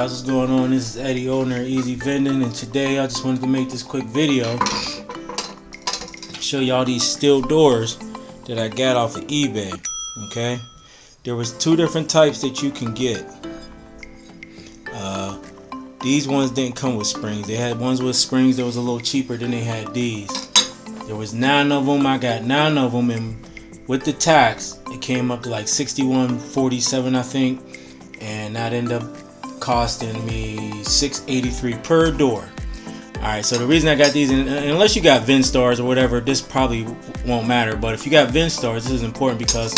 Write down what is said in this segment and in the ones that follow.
guys, what's going on? This is Eddie, owner of Easy Vending, and today I just wanted to make this quick video, show y'all these steel doors that I got off of eBay. Okay, there was two different types that you can get. These ones didn't come with springs. They had ones with springs that was a little cheaper than they had these. There was 9 of them. I got 9 of them, and with the tax, it came up to like $61.47, I think, and that ended up costing me $6.83 per door. Alright, so the reason I got these, and unless you got Vendstars or whatever, this probably won't matter, but if you got Vendstars, this is important because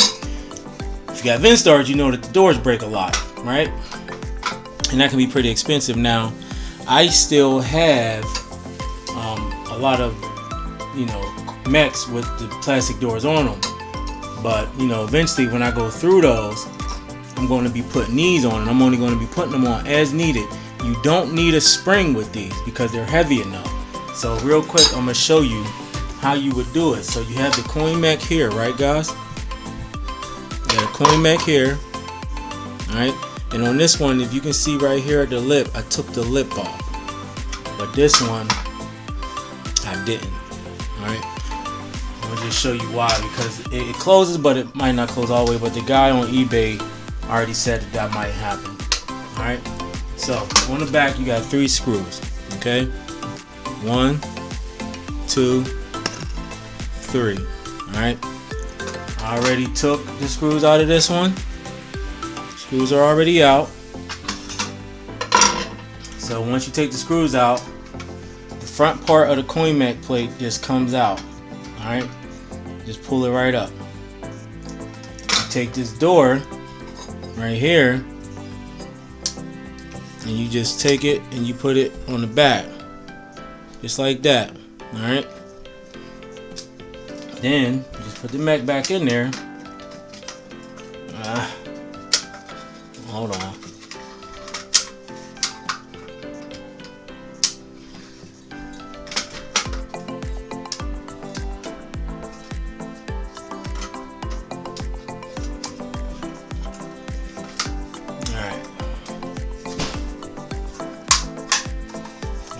if you got Vendstars, you know that the doors break a lot, right? And that can be pretty expensive. Now, I still have a lot of, mechs with the plastic doors on them, but eventually when I go through those, I'm going to be putting these on, and I'm only going to be putting them on as needed. You don't need a spring with these because they're heavy enough. So real quick, I'm going to show you how you would do it. So you have the coin mech here, right guys? You got a coin mech here. Alright, and on this one, if you can see right here at the lip, I took the lip off, but this one I didn't. Alright, I'm going to just show you why, because it closes, but it might not close all the way. But the guy on eBay already said that might happen. Alright, so on the back you got 3 screws. Okay, 1, 2, 3. Alright, I already took the screws out of this one. Screws are already out. So once you take the screws out, the front part of the coin mech plate just comes out. Alright, just pull it right up. You take this door right here, and you just take it and you put it on the back, just like that. Alright, then you just put the mech back in there. Hold on.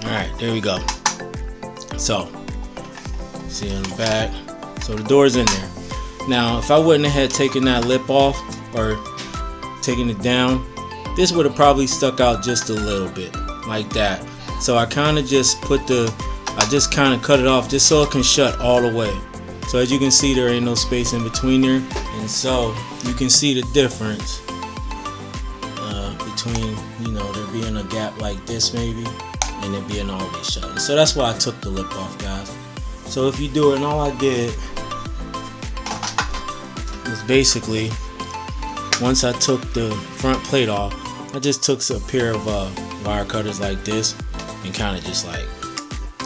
Alright, there we go. So, see on the back. So the door's in there. Now, if I wouldn't have taken that lip off or taking it down, this would have probably stuck out just a little bit, like that. So I kind of just cut it off just so it can shut all the way. So as you can see, there ain't no space in between there, and so you can see the difference between there being a gap like this maybe, and it being all the way shut. And so that's why I took the lip off, guys. So if you do it, and all I did was basically, once I took the front plate off, I just took a pair of wire cutters like this and kind of just like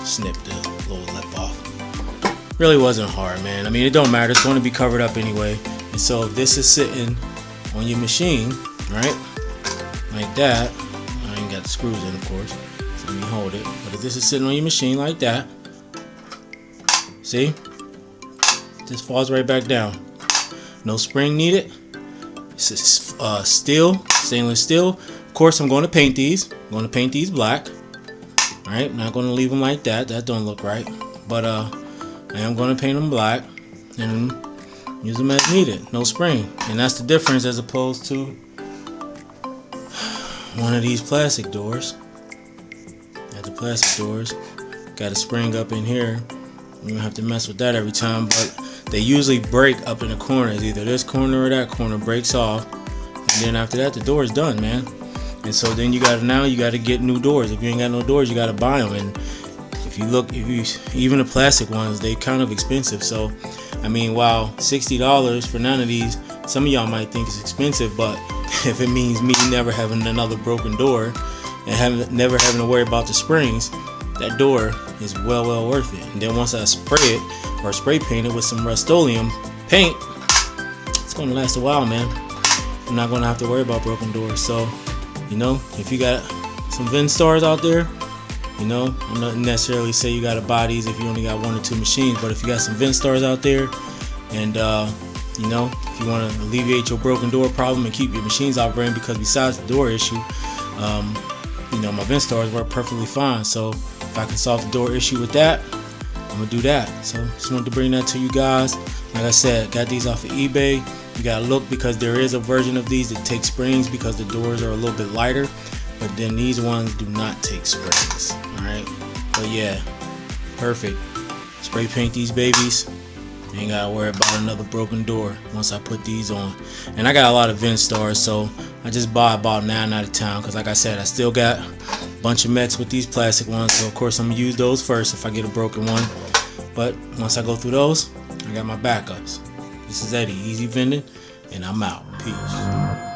snipped the little lip off. Really wasn't hard, man. I mean, it don't matter. It's going to be covered up anyway. And so if this is sitting on your machine, right, like that, I ain't got the screws in, of course, so let me hold it. But if this is sitting on your machine like that, see, just falls right back down. No spring needed. This is stainless steel. Of course, I'm going to paint these. I'm going to paint these black. Alright, I'm not going to leave them like that. That don't look right. But I am going to paint them black and use them as needed. No spring. And that's the difference as opposed to one of these plastic doors. The plastic doors got a spring up in here. You don't have to mess with that every time, but they usually break up in the corners. Either this corner or that corner breaks off, and then after that the door is done, man. And so then you gotta get new doors. If you ain't got no doors, you gotta buy them. And if you even the plastic ones, they kind of expensive. So I mean, wow, $60 for none of these, some of y'all might think it's expensive, but if it means me never having another broken door and never having to worry about the springs, that door is well worth it. And then once I spray it or spray paint it with some Rust-Oleum paint, it's gonna last a while, man. I'm not gonna have to worry about broken doors. So if you got some Vendstars out there, I'm not necessarily say you gotta buy these if you only got 1 or 2 machines, but if you got some Vendstars out there, and if you want to alleviate your broken door problem and keep your machines operating, because besides the door issue, you know, my Vendstars work perfectly fine. So if I can solve the door issue with that, I'm gonna do that. So just wanted to bring that to you guys. Like I said, got these off of eBay. You gotta look because there is a version of these that take springs because the doors are a little bit lighter, but then these ones do not take springs. Alright, but yeah, perfect. Spray paint these babies. Ain't gotta worry about another broken door once I put these on. And I got a lot of Vendstars, so I just buy about 9 out of 10 because like I said, I still got a bunch of mechs with these plastic ones, so of course I'm gonna use those first if I get a broken one. But once I go through those, I got my backups. This is Eddie, Easy Vending, and I'm out. Peace.